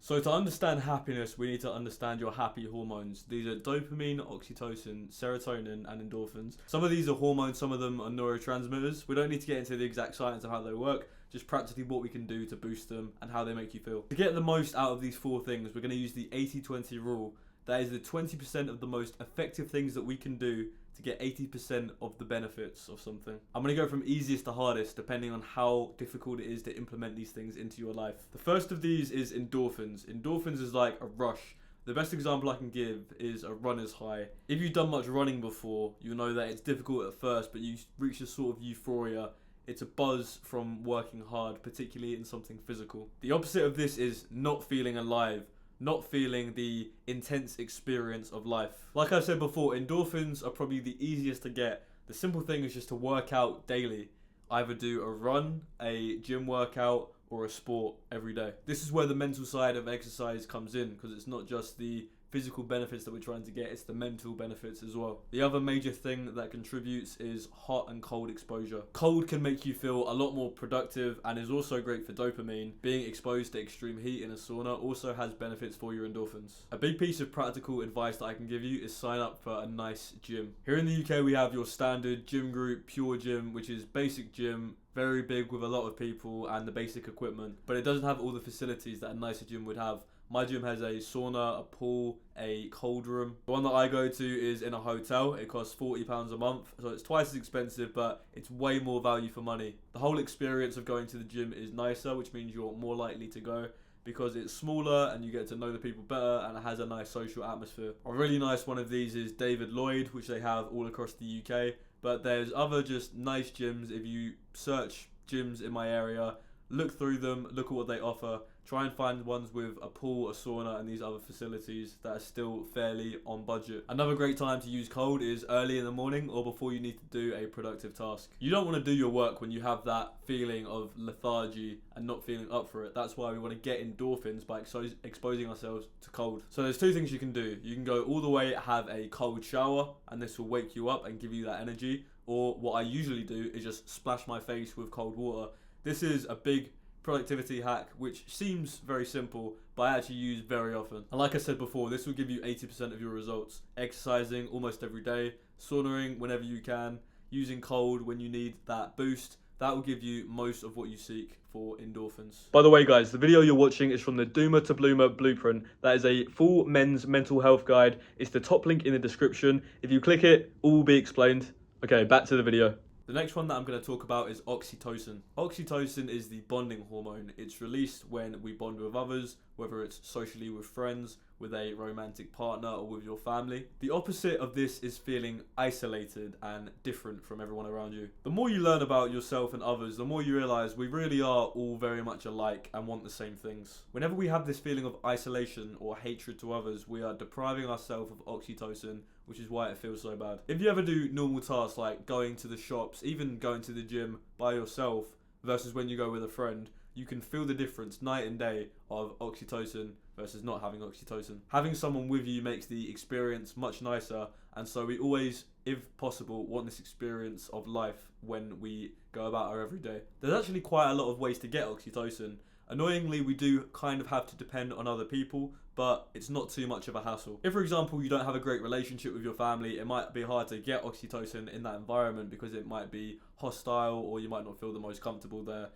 So to understand happiness, we need to understand your happy hormones. These are dopamine, oxytocin, serotonin, and endorphins. Some of these are hormones, some of them are neurotransmitters. We don't need to get into the exact science of how they work, just practically what we can do to boost them and how they make you feel. To get the most out of these four things, we're going to use the 80-20 rule. That is the 20% of the most effective things that we can do to get 80% of the benefits of something. I'm going to go from easiest to hardest depending on how difficult it is to implement these things into your life. The first of these is endorphins. Endorphins is like a rush. The best example I can give is a runner's high. If you've done much running before, you'll know that it's difficult at first, but you reach a sort of euphoria. It's a buzz from working hard, particularly in something physical. The opposite of this is not feeling alive. Not feeling the intense experience of life. Like I said before, endorphins are probably the easiest to get. The simple thing is just to work out daily. Either do a run, a gym workout, or a sport every day. This is where the mental side of exercise comes in, because it's not just the physical benefits that we're trying to get, it's the mental benefits as well. The other major thing that contributes is hot and cold exposure. Cold can make you feel a lot more productive and is also great for dopamine. Being exposed to extreme heat in a sauna also has benefits for your endorphins. A big piece of practical advice that I can give you is sign up for a nice gym. Here in the UK we have your standard gym group, Pure Gym, which is basic gym, very big with a lot of people and the basic equipment, but it doesn't have all the facilities that a nicer gym would have. My gym has a sauna, a pool, a cold room. The one that I go to is in a hotel. It costs £40 a month, so it's twice as expensive, but it's way more value for money. The whole experience of going to the gym is nicer, which means you're more likely to go because it's smaller and you get to know the people better and it has a nice social atmosphere. A really nice one of these is David Lloyd, which they have all across the UK, but there's other just nice gyms. If you search gyms in my area, look through them, look at what they offer. Try and find ones with a pool, a sauna, and these other facilities that are still fairly on budget. Another great time to use cold is early in the morning or before you need to do a productive task. You don't want to do your work when you have that feeling of lethargy and not feeling up for it. That's why we want to get endorphins by exposing ourselves to cold. So there's two things you can do. You can go all the way, have a cold shower, and this will wake you up and give you that energy. Or what I usually do is just splash my face with cold water. This is a big productivity hack which seems very simple, but I actually use very often. And like I said before, this will give you 80% of your results. Exercising almost every day, saunaing whenever you can, using cold when you need that boost. That will give you most of what you seek for endorphins. By the way guys, the video you're watching is from the Doomer to Bloomer Blueprint. That is a full men's mental health guide. It's the top link in the description. If you click it, all will be explained. Okay, back to the video. The next one that I'm going to talk about is oxytocin. Oxytocin is the bonding hormone. It's released when we bond with others, whether it's socially with friends, with a romantic partner, or with your family. The opposite of this is feeling isolated and different from everyone around you. The more you learn about yourself and others, the more you realize we really are all very much alike and want the same things. Whenever we have this feeling of isolation or hatred to others, we are depriving ourselves of oxytocin, which is why it feels so bad. If you ever do normal tasks like going to the shops, even going to the gym by yourself versus when you go with a friend, you can feel the difference night and day of oxytocin versus not having oxytocin. Having someone with you makes the experience much nicer, and so we always, if possible, want this experience of life when we go about our everyday. There's actually quite a lot of ways to get oxytocin. Annoyingly, we do kind of have to depend on other people, but it's not too much of a hassle. If, for example, you don't have a great relationship with your family, it might be hard to get oxytocin in that environment because it might be hostile or you might not feel the most comfortable there.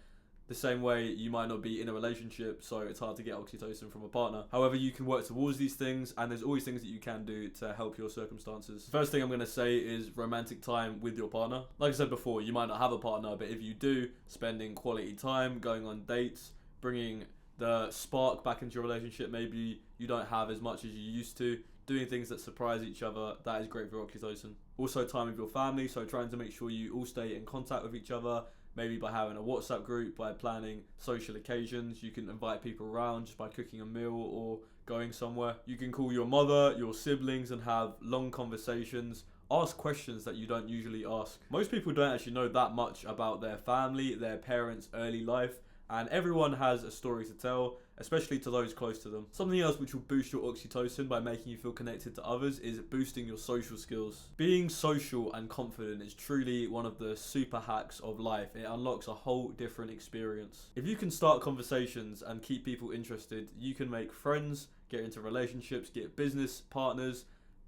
The same way you might not be in a relationship, so it's hard to get oxytocin from a partner. However, you can work towards these things, and there's always things that you can do to help your circumstances. The first thing I'm going to say is romantic time with your partner. Like I said before, you might not have a partner, but if you do, spending quality time, going on dates, bringing the spark back into your relationship, maybe you don't have as much as you used to, doing things that surprise each other, that is great for oxytocin. Also time with your family, so trying to make sure you all stay in contact with each other, maybe by having a WhatsApp group, by planning social occasions. You can invite people around just by cooking a meal or going somewhere. You can call your mother, your siblings, and have long conversations. Ask questions that you don't usually ask. Most people don't actually know that much about their family, their parents' early life, and everyone has a story to tell, especially to those close to them. Something else which will boost your oxytocin by making you feel connected to others is boosting your social skills. Being social and confident is truly one of the super hacks of life. It unlocks a whole different experience. If you can start conversations and keep people interested, you can make friends, get into relationships, get business partners.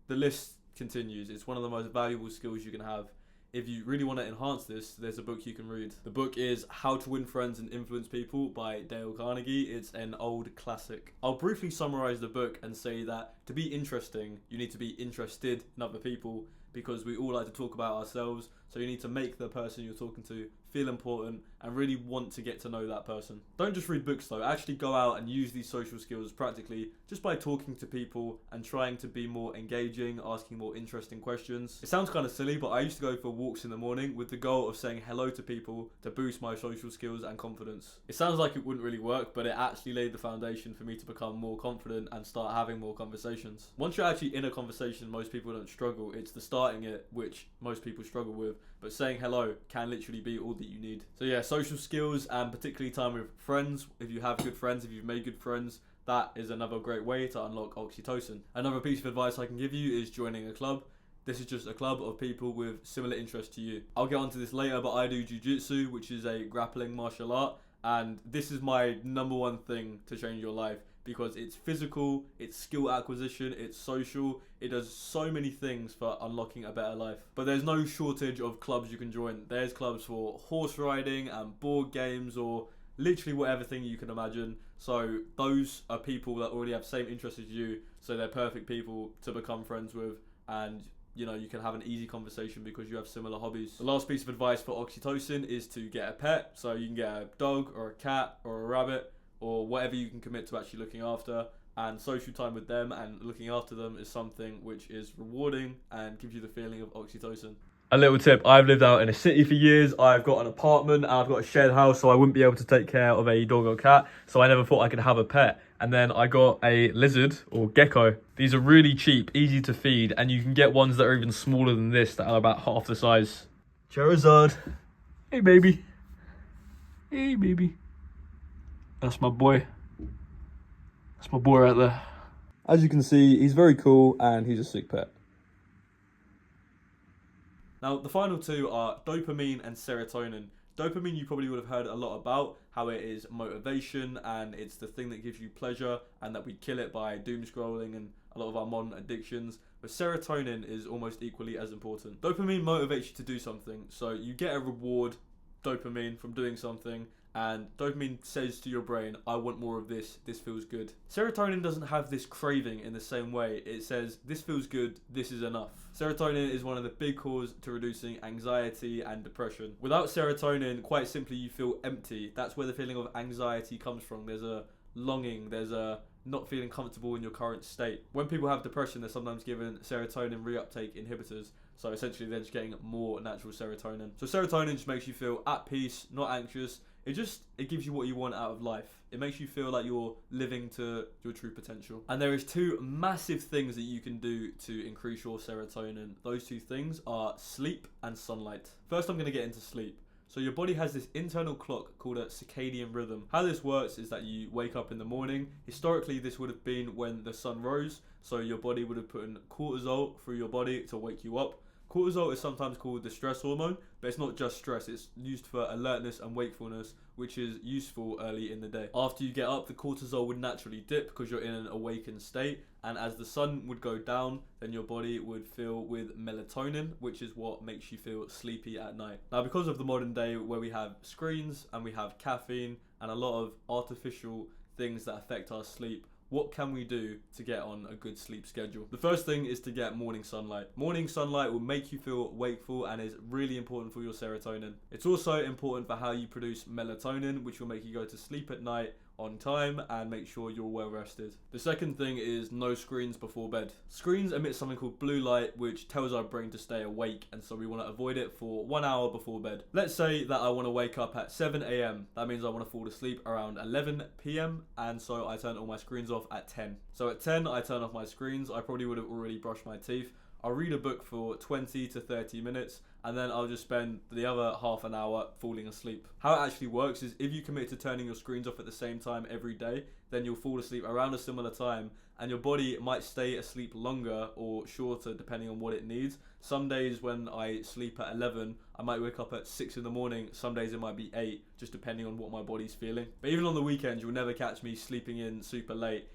The list continues. It's one of the most valuable skills you can have. If you really want to enhance this, there's a book you can read. The book is How to Win Friends and Influence People by Dale Carnegie. It's an old classic. I'll briefly summarize the book and say that to be interesting, you need to be interested in other people, because we all like to talk about ourselves. So you need to make the person you're talking to feel important and really want to get to know that person. Don't just read books though, actually go out and use these social skills practically just by talking to people and trying to be more engaging, asking more interesting questions. It sounds kind of silly, but I used to go for walks in the morning with the goal of saying hello to people to boost my social skills and confidence. It sounds like it wouldn't really work, but it actually laid the foundation for me to become more confident and start having more conversations. Once you're actually in a conversation, most people don't struggle. It's the starting it which most people struggle with, but saying hello can literally be all that you need. So yeah, social skills and particularly time with friends. If you have good friends, if you've made good friends, that is another great way to unlock oxytocin. Another piece of advice I can give you is joining a club. This is just a club of people with similar interests to you. I'll get onto this later, but I do jiu-jitsu, which is a grappling martial art, and this is my number one thing to change your life, because it's physical, it's skill acquisition, it's social, it does so many things for unlocking a better life. But there's no shortage of clubs you can join. There's clubs for horse riding and board games, or literally whatever thing you can imagine. So those are people that already have the same interests as you, so they're perfect people to become friends with, and you know, you can have an easy conversation because you have similar hobbies. The last piece of advice for oxytocin is to get a pet. So you can get a dog or a cat or a rabbit, or whatever you can commit to actually looking after, and social time with them and looking after them is something which is rewarding and gives you the feeling of oxytocin. A little tip, I've lived out in a city for years. I've got an apartment and I've got a shared house, so I wouldn't be able to take care of a dog or cat, so I never thought I could have a pet. And then I got a lizard or gecko. These are really cheap, easy to feed, and you can get ones that are even smaller than this that are about half the size. Charizard. Hey baby. Hey baby. That's my boy. That's my boy right there. As you can see, he's very cool and he's a sick pet. Now, the final two are dopamine and serotonin. Dopamine you probably would have heard a lot about, how it is motivation and it's the thing that gives you pleasure, and that we kill it by doom scrolling and a lot of our modern addictions. But serotonin is almost equally as important. Dopamine motivates you to do something, so you get a reward, dopamine, from doing something, and dopamine says to your brain, I want more of this feels good. Serotonin doesn't have this craving in the same way. It says, this feels good, this is enough. Serotonin is one of the big causes to reducing anxiety and depression. Without serotonin, quite simply, you feel empty. That's where the feeling of anxiety comes from. There's a longing, there's a not feeling comfortable in your current state. When people have depression, they're sometimes given serotonin reuptake inhibitors. So essentially they're just getting more natural serotonin. So serotonin just makes you feel at peace, not anxious. It gives you what you want out of life. It makes you feel like you're living to your true potential. And there is two massive things that you can do to increase your serotonin. Those two things are sleep and sunlight. First, I'm going to get into sleep. So your body has this internal clock called a circadian rhythm. How this works is that you wake up in the morning. Historically, this would have been when the sun rose. So your body would have put in cortisol through your body to wake you up. Cortisol is sometimes called the stress hormone, but it's not just stress. It's used for alertness and wakefulness, which is useful early in the day. After you get up, the cortisol would naturally dip because you're in an awakened state. And as the sun would go down, then your body would fill with melatonin, which is what makes you feel sleepy at night. Now, because of the modern day where we have screens and we have caffeine and a lot of artificial things that affect our sleep, what can we do to get on a good sleep schedule? The first thing is to get morning sunlight. Morning sunlight will make you feel wakeful and is really important for your serotonin. It's also important for how you produce melatonin, which will make you go to sleep at night on time and make sure you're well rested. The second thing is no screens before bed. Screens emit something called blue light, which tells our brain to stay awake, and so we want to avoid it for 1 hour before bed. Let's say that I want to wake up at 7 a.m. That means I want to fall asleep around 11 p.m. and so I turn all my screens off at 10. So at 10 I turn off my screens. I probably would have already brushed my teeth. I'll read a book for 20 to 30 minutes, and then I'll just spend the other half an hour falling asleep. How it actually works is if you commit to turning your screens off at the same time every day, then you'll fall asleep around a similar time, and your body might stay asleep longer or shorter depending on what it needs. Some days when I sleep at 11, I might wake up at 6 in the morning. Some days it might be 8, just depending on what my body's feeling. But even on the weekends, you'll never catch me sleeping in super late,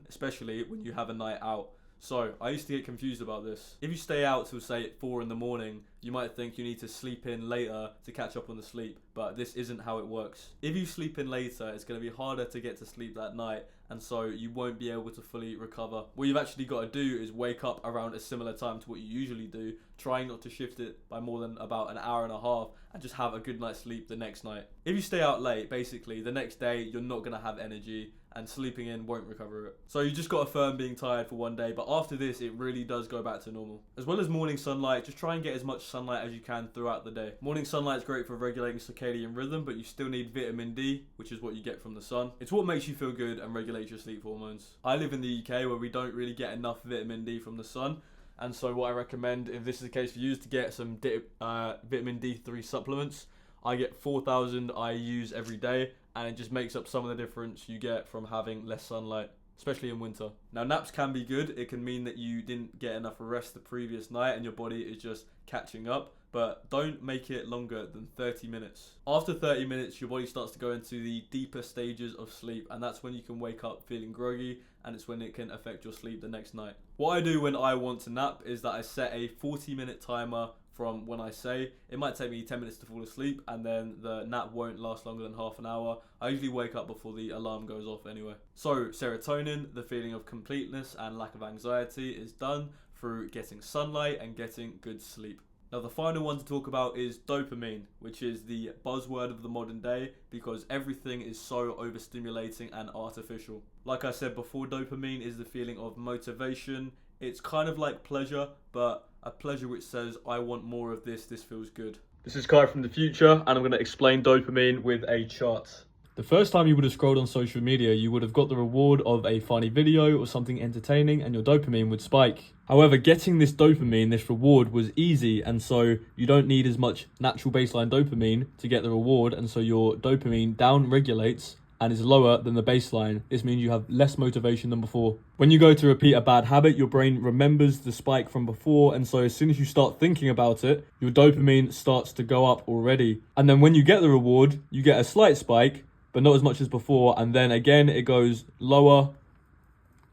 especially when you have a night out. So, I used to get confused about this. If you stay out till say 4 in the morning, you might think you need to sleep in later to catch up on the sleep, but this isn't how it works. If you sleep in later, it's going to be harder to get to sleep that night, and so you won't be able to fully recover. What you've actually got to do is wake up around a similar time to what you usually do, trying not to shift it by more than about an hour and a half, and just have a good night's sleep the next night. If you stay out late, basically, the next day, you're not going to have energy, and sleeping in won't recover it. So you just got to affirm being tired for one day, but after this, it really does go back to normal. As well as morning sunlight, just try and get as much sunlight as you can throughout the day. Morning sunlight is great for regulating circadian rhythm, but you still need vitamin D, which is what you get from the sun. It's what makes you feel good and regulates your sleep hormones. I live in the UK where we don't really get enough vitamin D from the sun, and so what I recommend, if this is the case for you, is to get some vitamin D3 supplements. I get 4,000 IUs every day, and it just makes up some of the difference you get from having less sunlight, especially in winter. Now, naps can be good. It can mean that you didn't get enough rest the previous night and your body is just catching up, but don't make it longer than 30 minutes. After 30 minutes, your body starts to go into the deeper stages of sleep, and that's when you can wake up feeling groggy, and it's when it can affect your sleep the next night. What I do when I want to nap is that I set a 40-minute timer from when I say. It might take me 10 minutes to fall asleep, and then the nap won't last longer than half an hour. I usually wake up before the alarm goes off anyway. So serotonin, the feeling of completeness and lack of anxiety, is done through getting sunlight and getting good sleep. Now, the final one to talk about is dopamine, which is the buzzword of the modern day because everything is so overstimulating and artificial. Like I said before, dopamine is the feeling of motivation. It's kind of like pleasure, but a pleasure which says, I want more of this feels good. This is Kai from the future, and I'm going to explain dopamine with a chart. The first time you would have scrolled on social media, you would have got the reward of a funny video or something entertaining, and your dopamine would spike. However, getting this dopamine, this reward, was easy, and so you don't need as much natural baseline dopamine to get the reward, and so your dopamine down-regulates and is lower than the baseline. This means you have less motivation than before. When you go to repeat a bad habit, your brain remembers the spike from before, and so as soon as you start thinking about it, your dopamine starts to go up already. And then when you get the reward, you get a slight spike, but not as much as before, and then again it goes lower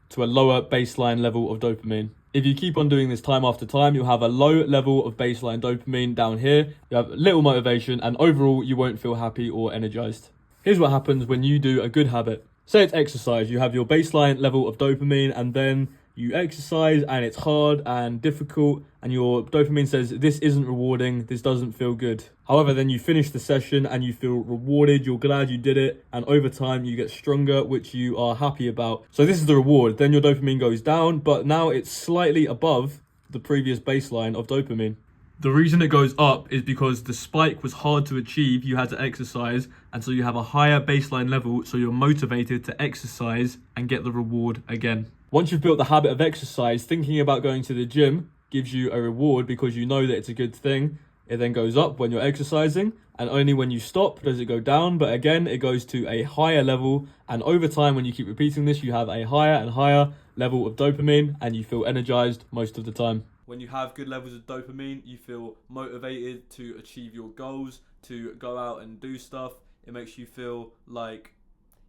to a lower baseline level of dopamine. If you keep on doing this time after time, you'll have a low level of baseline dopamine down here, you have little motivation, and overall you won't feel happy or energized. Here's what happens when you do a good habit. Say it's exercise, you have your baseline level of dopamine, and then you exercise and it's hard and difficult, and your dopamine says, this isn't rewarding, this doesn't feel good. However, then you finish the session and you feel rewarded, you're glad you did it, and over time you get stronger, which you are happy about. So this is the reward. Then your dopamine goes down, but now it's slightly above the previous baseline of dopamine. The reason it goes up is because the spike was hard to achieve, you had to exercise, and so you have a higher baseline level, so you're motivated to exercise and get the reward again. Once you've built the habit of exercise, thinking about going to the gym gives you a reward because you know that it's a good thing. It then goes up when you're exercising, and only when you stop does it go down, but again, it goes to a higher level, and over time, when you keep repeating this, you have a higher and higher level of dopamine, and you feel energized most of the time. When you have good levels of dopamine, you feel motivated to achieve your goals, to go out and do stuff. It makes you feel like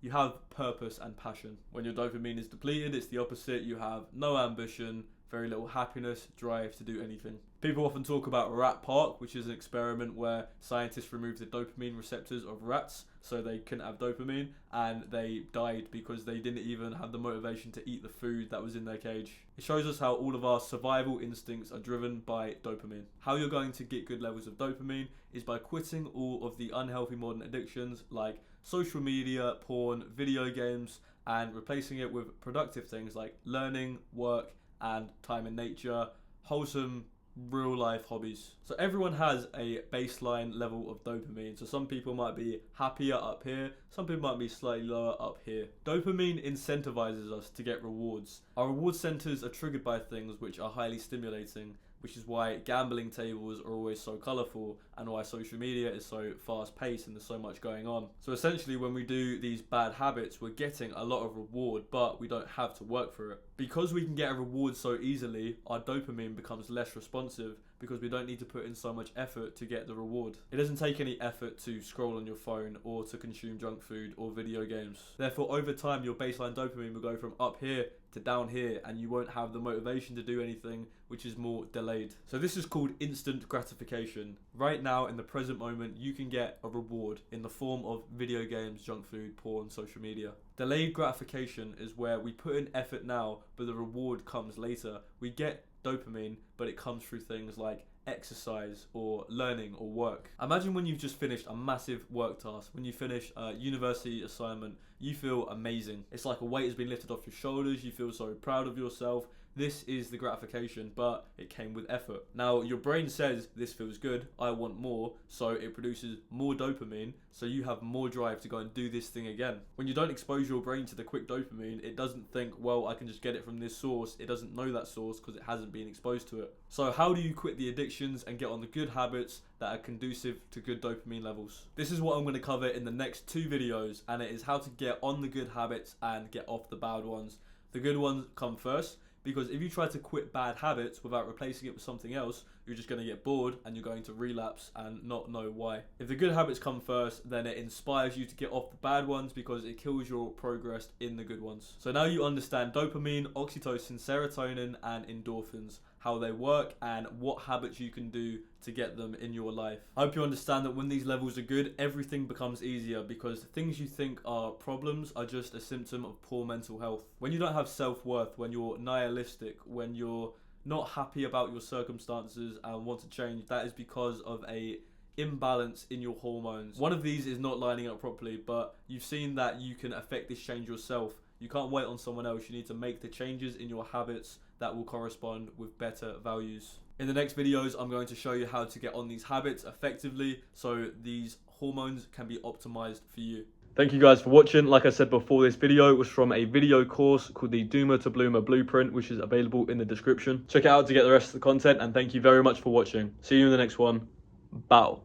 you have purpose and passion. When your dopamine is depleted, it's the opposite. You have no ambition, very little happiness, drive to do anything. People often talk about Rat Park, which is an experiment where scientists removed the dopamine receptors of rats so they couldn't have dopamine, and they died because they didn't even have the motivation to eat the food that was in their cage. It shows us how all of our survival instincts are driven by dopamine. How you're going to get good levels of dopamine is by quitting all of the unhealthy modern addictions like social media, porn, video games, and replacing it with productive things like learning, work, and time in nature, wholesome real life hobbies. So everyone has a baseline level of dopamine. So some people might be happier up here, some people might be slightly lower up here. Dopamine incentivizes us to get rewards. Our reward centers are triggered by things which are highly stimulating, which is why gambling tables are always so colourful and why social media is so fast paced and there's so much going on. So essentially when we do these bad habits, we're getting a lot of reward, but we don't have to work for it. Because we can get a reward so easily, our dopamine becomes less responsive because we don't need to put in so much effort to get the reward. It doesn't take any effort to scroll on your phone or to consume junk food or video games. Therefore, over time, your baseline dopamine will go from up here to down here, and you won't have the motivation to do anything, which is more delayed. So this is called instant gratification. Right now, in the present moment, you can get a reward in the form of video games, junk food, porn, social media. Delayed gratification is where we put in effort now, but the reward comes later. We get dopamine, but it comes through things like exercise or learning or work. Imagine when you've just finished a massive work task, when you finish a university assignment, you feel amazing. It's like a weight has been lifted off your shoulders, you feel so proud of yourself. This is the gratification, but it came with effort. Now, your brain says, this feels good, I want more, so it produces more dopamine, so you have more drive to go and do this thing again. When you don't expose your brain to the quick dopamine, it doesn't think, well, I can just get it from this source. It doesn't know that source because it hasn't been exposed to it. So how do you quit the addictions and get on the good habits that are conducive to good dopamine levels? This is what I'm going to cover in the next 2 videos, and it is how to get on the good habits and get off the bad ones. The good ones come first, because if you try to quit bad habits without replacing it with something else, you're just going to get bored and you're going to relapse and not know why. If the good habits come first, then it inspires you to get off the bad ones because it kills your progress in the good ones. So now you understand dopamine, oxytocin, serotonin, and endorphins, how they work and what habits you can do to get them in your life. I hope you understand that when these levels are good, everything becomes easier because things you think are problems are just a symptom of poor mental health. When you don't have self-worth, when you're nihilistic, when you're not happy about your circumstances and want to change, that is because of a imbalance in your hormones. One of these is not lining up properly, but you've seen that you can affect this change yourself. You can't wait on someone else. You need to make the changes in your habits that will correspond with better values. In the next videos, I'm going to show you how to get on these habits effectively so these hormones can be optimized for you. Thank you guys for watching. Like I said before, this video was from a video course called the Doomer to Bloomer Blueprint, which is available in the description. Check it out to get the rest of the content, and thank you very much for watching. See you in the next one. Bow.